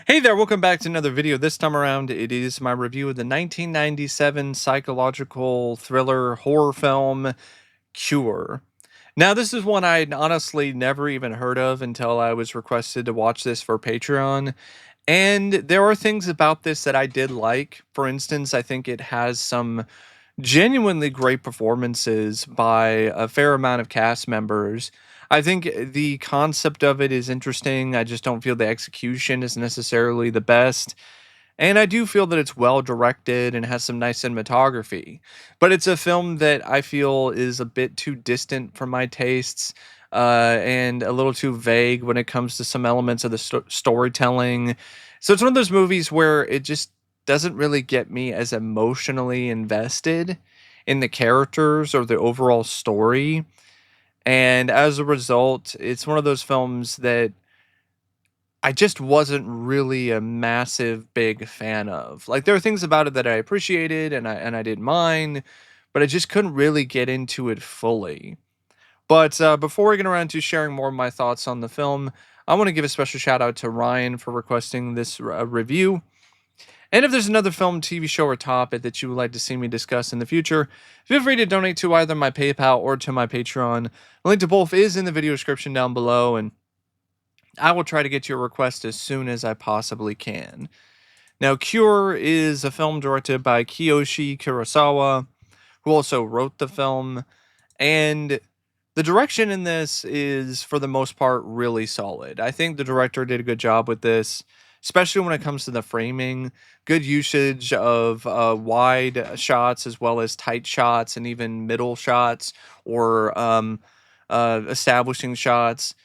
Hey there, welcome back to another video. This time around, it is my review of the 1997 psychological thriller horror film, Cure. Now, this is one I'd honestly never even heard of until I was requested to watch this for Patreon. And there are things about this that I did like. For instance, I think it has some genuinely great performances by a fair amount of cast members. I think the concept of it is interesting. I just don't feel the execution is necessarily the best. And I do feel that it's well directed and has some nice cinematography. But it's a film that I feel is a bit too distant from my tastes, and a little too vague when it comes to some elements of the storytelling. So it's one of those movies where it just doesn't really get me as emotionally invested in the characters or the overall story. And as a result, it's one of those films that I just wasn't really a massive big fan of. Like, there are things about it that I appreciated and I didn't mind, but I just couldn't really get into it fully. But before we get around to sharing more of my thoughts on the film, I want to give a special shout out to Ryan for requesting this review. And if there's another film, TV show, or topic that you would like to see me discuss in the future, feel free to donate to either my PayPal or to my Patreon. The link to both is in the video description down below, and I will try to get your request as soon as I possibly can. Now, Cure is a film directed by Kiyoshi Kurosawa, who also wrote the film, and the direction in this is, for the most part, really solid. I think the director did a good job with this, especially when it comes to the framing. Good usage of wide shots as well as tight shots and even middle shots or establishing shots.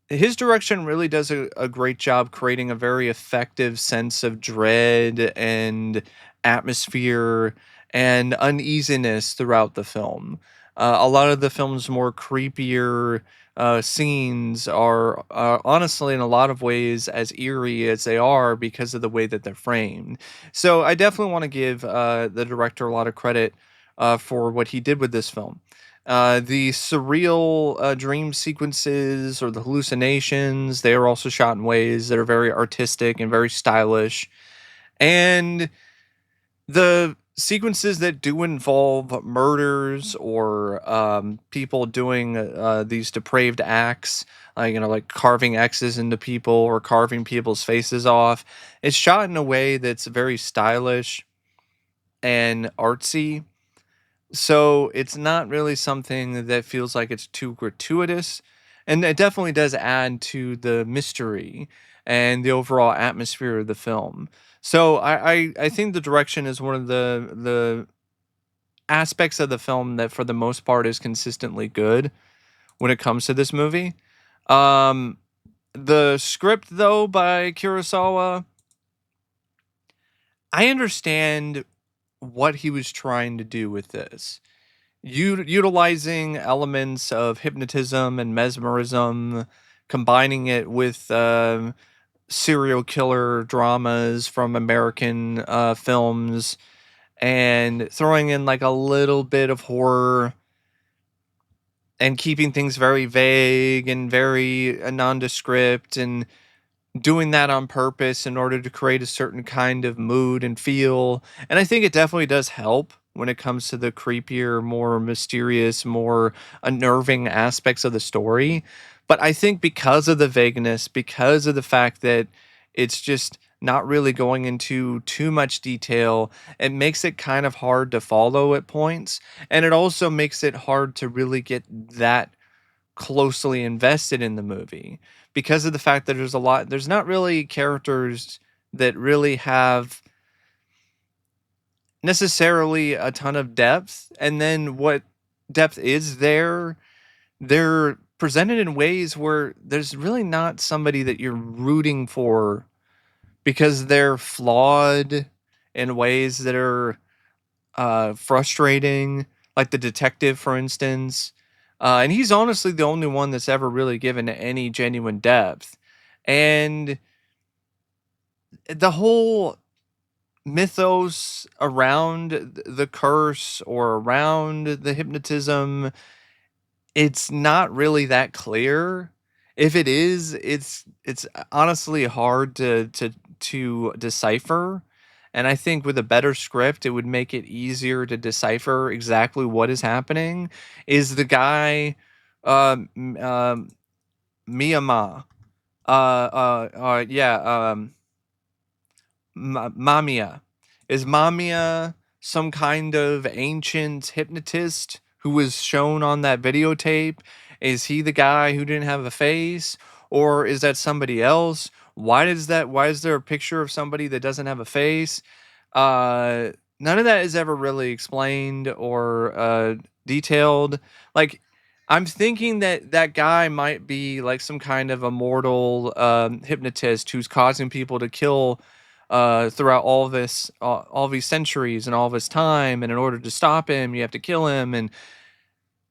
His direction really does a great job creating a very effective sense of dread and atmosphere and uneasiness throughout the film. A lot of the film's more creepier scenes are honestly, in a lot of ways, as eerie as they are because of the way that they're framed. So I definitely want to give the director a lot of credit for what he did with this film. The surreal dream sequences or the hallucinations, they are also shot in ways that are very artistic and very stylish. And the sequences that do involve murders or people doing these depraved acts, like carving X's into people or carving people's faces off, it's shot in a way that's very stylish and artsy, so it's not really something that feels like it's too gratuitous, and it definitely does add to the mystery and the overall atmosphere of the film. So I think the direction is one of the aspects of the film that, for the most part, is consistently good when it comes to this movie. Um, the script, though, by Kurosawa, I understand what he was trying to do with this. Utilizing elements of hypnotism and mesmerism, combining it with serial killer dramas from American films, and throwing in like a little bit of horror and keeping things very vague and very nondescript, and doing that on purpose in order to create a certain kind of mood and feel. And I think it definitely does help when it comes to the creepier, more mysterious, more unnerving aspects of the story. But I think because of the vagueness, because of the fact that it's just not really going into too much detail, it makes it kind of hard to follow at points. And it also makes it hard to really get that closely invested in the movie because of the fact that there's not really characters that really have necessarily a ton of depth, and then what depth is there, they're presented in ways where there's really not somebody that you're rooting for because they're flawed in ways that are frustrating, like the detective, for instance. And he's honestly the only one that's ever really given any genuine depth. And the whole mythos around the curse or around the hypnotism, it's not really that clear. If it is, it's honestly hard to difficult to decipher. And I think with a better script, it would make it easier to decipher exactly what is happening. Is the guy, Miyama, yeah, Mamiya. Is Mamiya some kind of ancient hypnotist who was shown on that videotape? Is he the guy who didn't have a face? Or is that somebody else? Why is there a picture of somebody that doesn't have a face? Uh None of that is ever really explained or detailed. Like, I'm thinking that that guy might be like some kind of immortal hypnotist who's causing people to kill throughout all these centuries and all this time, and in order to stop him you have to kill him. And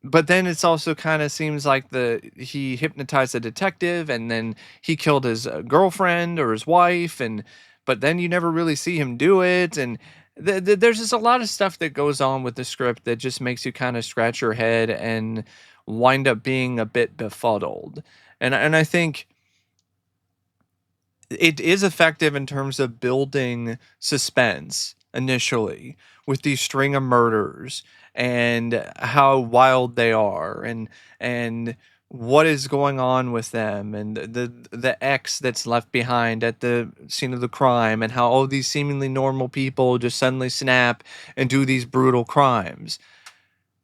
but then it's also kind of seems like he hypnotized a detective, and then he killed his girlfriend or his wife, and but then you never really see him do it. And there's just a lot of stuff that goes on with the script that just makes you kind of scratch your head and wind up being a bit befuddled. And I think it is effective in terms of building suspense initially with these string of murders and how wild they are, and what is going on with them, and the X that's left behind at the scene of the crime, and how all these seemingly normal people just suddenly snap and do these brutal crimes.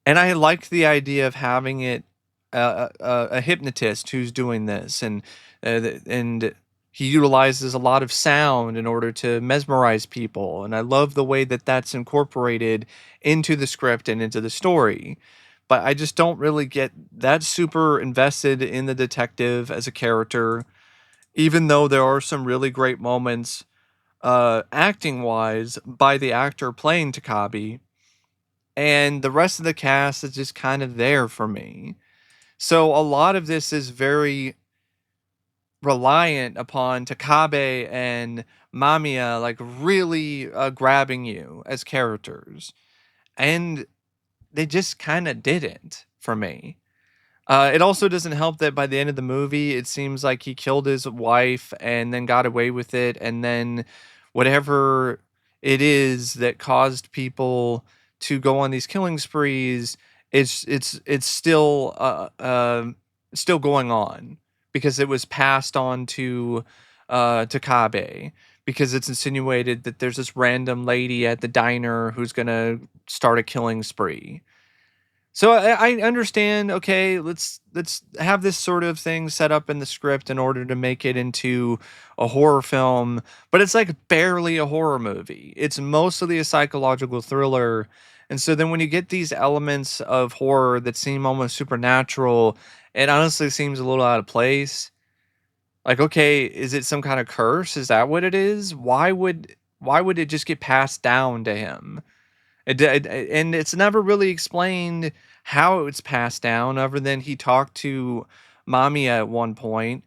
And I liked the idea of having it a hypnotist who's doing this, and he utilizes a lot of sound in order to mesmerize people. And I love the way that that's incorporated into the script and into the story. But I just don't really get that super invested in the detective as a character, even though there are some really great moments, acting wise, by the actor playing Takabe, and the rest of the cast is just kind of there for me. So a lot of this is very reliant upon Takabe and Mamiya, like, really grabbing you as characters, and they just kind of didn't for me. It also doesn't help that by the end of the movie, it seems like he killed his wife and then got away with it, and then whatever it is that caused people to go on these killing sprees, it's still going on because it was passed on to Kabe, because it's insinuated that there's this random lady at the diner who's gonna start a killing spree. So I understand. Okay, let's have this sort of thing set up in the script in order to make it into a horror film, but it's like barely a horror movie. It's mostly a psychological thriller, and so then when you get these elements of horror that seem almost supernatural, it honestly seems a little out of place. Like, okay, is it some kind of curse? Is that what it is? Why would it just get passed down to him? And it's never really explained how it's passed down, other than he talked to mommy at one point,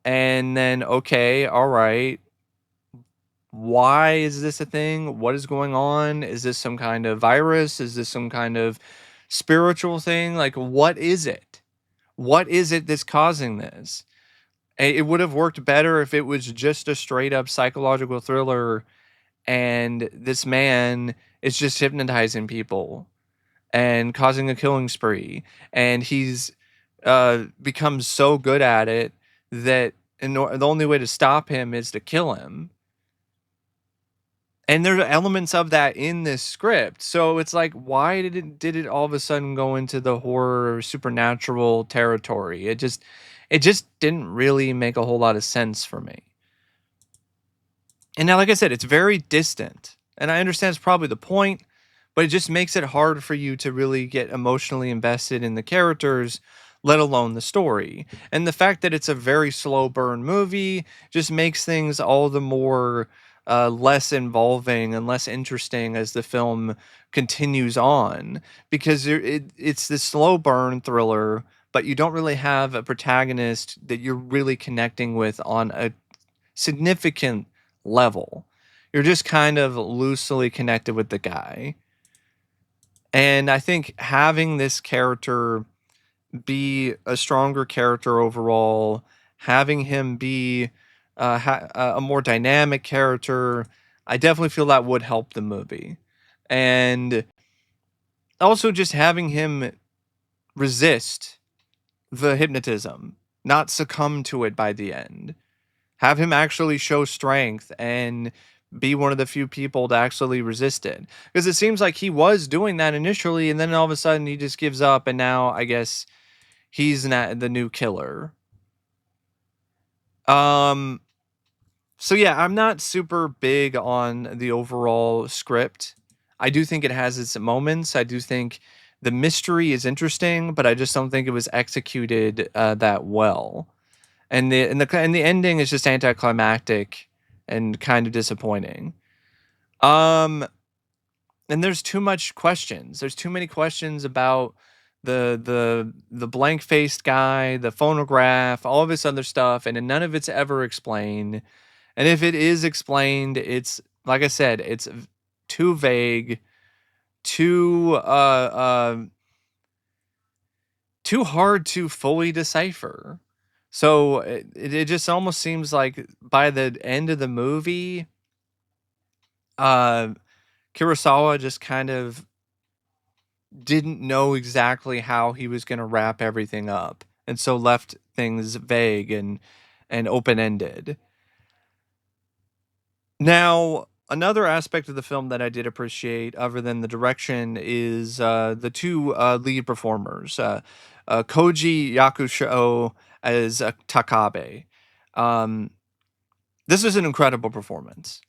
and then, okay, all right, why is this a thing? What is going on? Is this some kind of virus? Is this some kind of spiritual thing? Like, what is it? What is it that's causing this? It would have worked better if it was just a straight up psychological thriller, and this man is just hypnotizing people and causing a killing spree, and he's becomes so good at it that the only way to stop him is to kill him. And there are elements of that in this script, so it's like, why did it all of a sudden go into the horror supernatural territory? It just didn't really make a whole lot of sense for me. And now, like I said, it's very distant. And I understand it's probably the point, but it just makes it hard for you to really get emotionally invested in the characters, let alone the story. And the fact that it's a very slow burn movie just makes things all the more less involving and less interesting as the film continues on, because it's this slow burn thriller, but you don't really have a protagonist that you're really connecting with on a significant level. You're just kind of loosely connected with the guy. And I think having this character be a stronger character overall, having him be a more dynamic character, I definitely feel that would help the movie. And also just having him resist the hypnotism, not succumb to it by the end. Have him actually show strength and be one of the few people to actually resist it. Because it seems like he was doing that initially, and then all of a sudden he just gives up, and now I guess he's not the new killer. Um, so yeah, I'm not super big on the overall script. I do think it has its moments. I do think the mystery is interesting, but I just don't think it was executed that well. And the ending is just anticlimactic and kind of disappointing. Um, and there's too much questions. There's too many questions about the blank faced guy, the phonograph, all of this other stuff, and then none of it's ever explained. And if it is explained, it's like I said, it's too vague, too too hard to fully decipher. So it just almost seems like by the end of the movie, uh, Kurosawa just kind of didn't know exactly how he was going to wrap everything up, and so left things vague and open ended. Now, another aspect of the film that I did appreciate, other than the direction, is the two lead performers, Koji Yakusho as Takabe. Um, this is an incredible performance.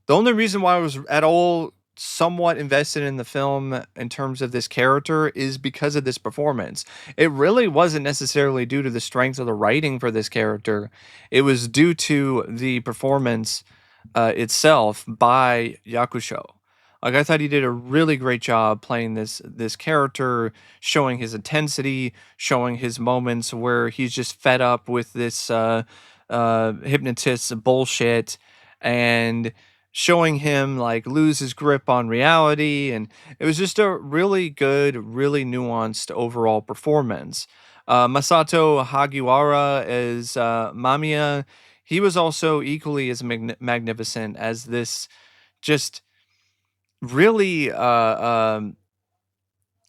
The only reason why I was at all somewhat invested in the film in terms of this character is because of this performance. It really wasn't necessarily due to the strength of the writing for this character. It was due to the performance itself by Yakusho. Like I thought he did a really great job playing this character, showing his intensity, showing his moments where he's just fed up with this hypnotist's bullshit, and showing him like lose his grip on reality. And it was just a really good, really nuanced overall performance. Masato Hagiwara as Mamiya, he was also equally as magnificent as this just really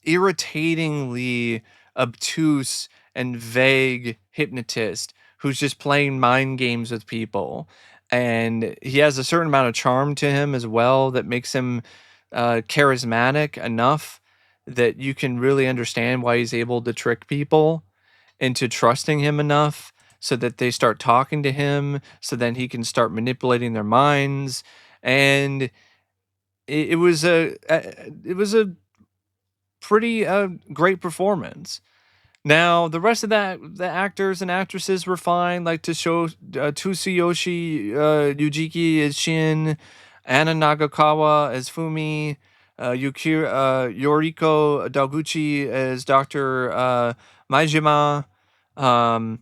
irritatingly obtuse and vague hypnotist who's just playing mind games with people. And he has a certain amount of charm to him as well that makes him charismatic enough that you can really understand why he's able to trick people into trusting him enough so that they start talking to him, so then he can start manipulating their minds. And it was a pretty great performance. Now, the rest of the actors and actresses were fine, like Tsuyoshi Ujiki as Shin, Anna Nagakawa as Fumi, Yoriko Daguchi as Dr. Maijima. Um,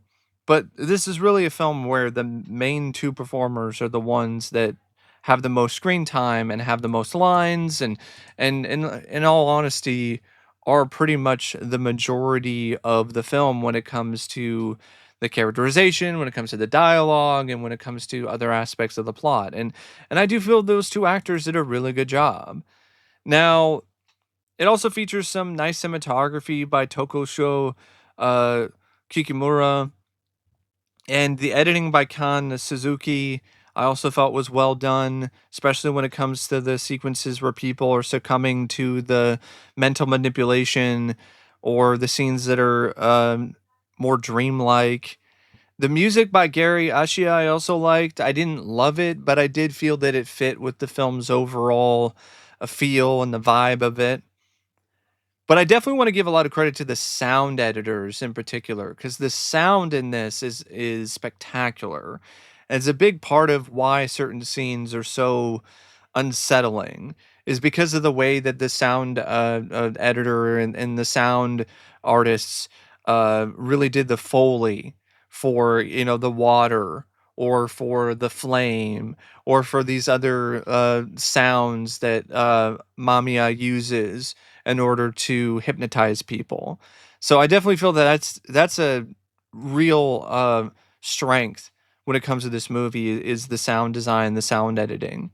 but this is really a film where the main two performers are the ones that have the most screen time and have the most lines, and in all honesty, are pretty much the majority of the film when it comes to the characterization, when it comes to the dialogue, and when it comes to other aspects of the plot. And I do feel those two actors did a really good job. Now, it also features some nice cinematography by Tokosho uh, Kikimura, and the editing by Kan Suzuki, I also felt was well done, especially when it comes to the sequences where people are succumbing to the mental manipulation or the scenes that are more dreamlike. The music by Gary Ashia I also liked. I didn't love it, but I did feel that it fit with the film's overall feel and the vibe of it. But I definitely want to give a lot of credit to the sound editors in particular, because the sound in this is spectacular. And it's a big part of why certain scenes are so unsettling, is because of the way that the sound editor and the sound artists really did the foley for, the water, or for the flame, or for these other sounds that Mamiya uses in order to hypnotize people. So I definitely feel that that's a real strength when it comes to this movie is the sound design, the sound editing.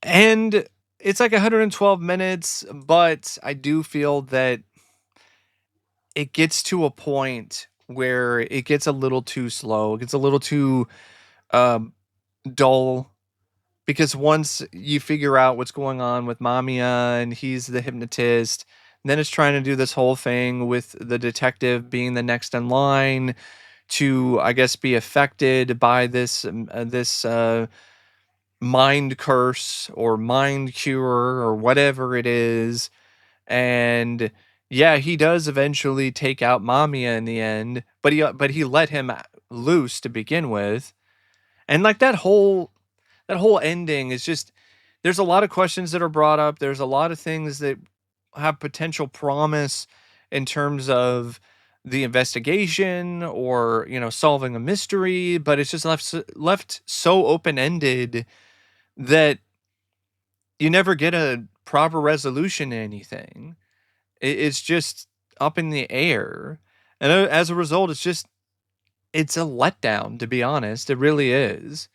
And it's like 112 minutes, but I do feel that it gets to a point where it gets a little too slow. It gets a little too um, dull because once you figure out what's going on with Mamiya and he's the hypnotist, then it's trying to do this whole thing with the detective being the next in line to, I guess, be affected by this mind curse or mind cure or whatever it is. And yeah, he does eventually take out Mamiya in the end, but he let him loose to begin with. And like that whole ending is just there's a lot of questions that are brought up. There's a lot of things that have potential promise in terms of the investigation or, solving a mystery, but it's just left so open-ended that you never get a proper resolution to anything. It's just up in the air. And as a result, it's a letdown, to be honest. It really is.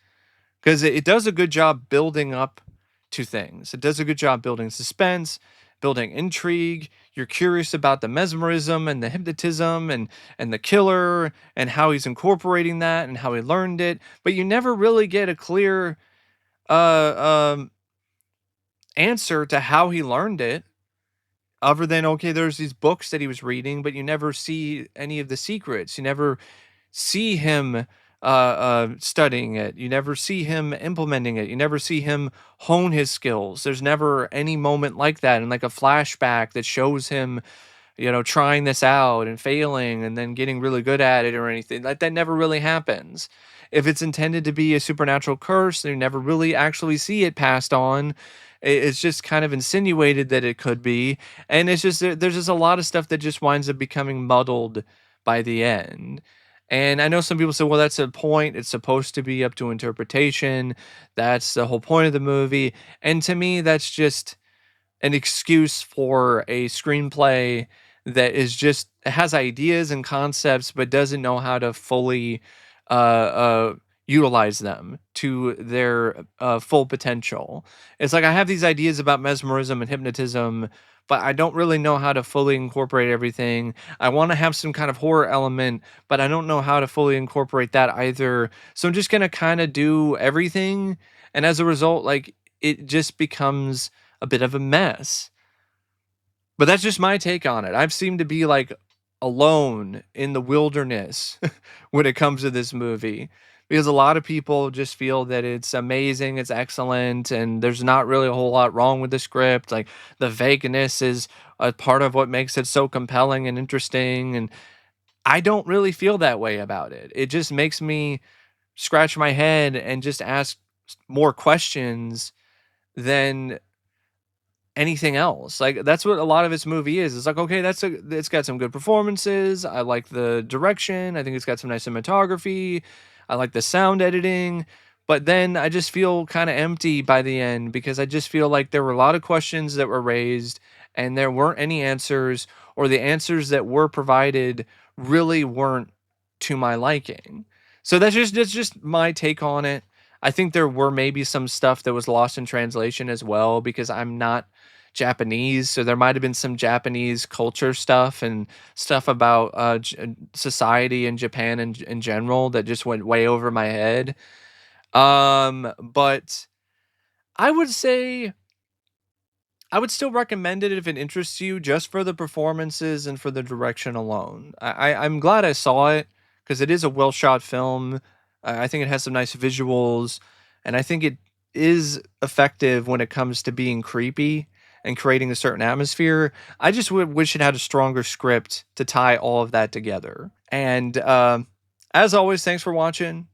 Because it does a good job building up to things. It does a good job building suspense, building intrigue. You're curious about the mesmerism and the hypnotism and the killer and how he's incorporating that and how he learned it. But you never really get a clear answer to how he learned it, other than okay, there's these books that he was reading, but you never see any of the secrets. You never see him studying it. You never see him implementing it. You never see him hone his skills. There's never any moment like that, and like a flashback that shows him, trying this out and failing and then getting really good at it or anything. That never really happens. If it's intended to be a supernatural curse, you never really actually see it passed on. It's just kind of insinuated that it could be, and it's just there's just a lot of stuff that just winds up becoming muddled by the end. And I know some people say, well, that's a point. It's supposed to be up to interpretation. That's the whole point of the movie. And to me, that's just an excuse for a screenplay that is just has ideas and concepts but doesn't know how to fully utilize them to their full potential. It's like I have these ideas about mesmerism and hypnotism, but I don't really know how to fully incorporate everything. I want to have some kind of horror element, but I don't know how to fully incorporate that either. So I'm just going to kind of do everything, and as a result, like, it just becomes a bit of a mess. But that's just my take on it. I've seemed to be like alone in the wilderness when it comes to this movie, because a lot of people just feel that it's amazing, it's excellent, and there's not really a whole lot wrong with the script. Like, the vagueness is a part of what makes it so compelling and interesting. And I don't really feel that way about it. It just makes me scratch my head and just ask more questions than anything else. Like, that's what a lot of its movie is. It's like, okay, it's got some good performances. I like the direction. I think it's got some nice cinematography. I like the sound editing. But then I just feel kind of empty by the end, because I just feel like there were a lot of questions that were raised and there weren't any answers, or the answers that were provided really weren't to my liking. So that's just my take on it. I think there were maybe some stuff that was lost in translation as well, because I'm not Japanese, so there might have been some Japanese culture stuff and stuff about society in Japan in general that just went way over my head. But I would say I would still recommend it if it interests you, just for the performances and for the direction alone. I'm glad I saw it, because it is a well shot film. I think it has some nice visuals, and I think it is effective when it comes to being creepy and creating a certain atmosphere. I just would wish it had a stronger script to tie all of that together. And as always, thanks for watching,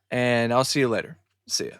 and I'll see you later. See ya.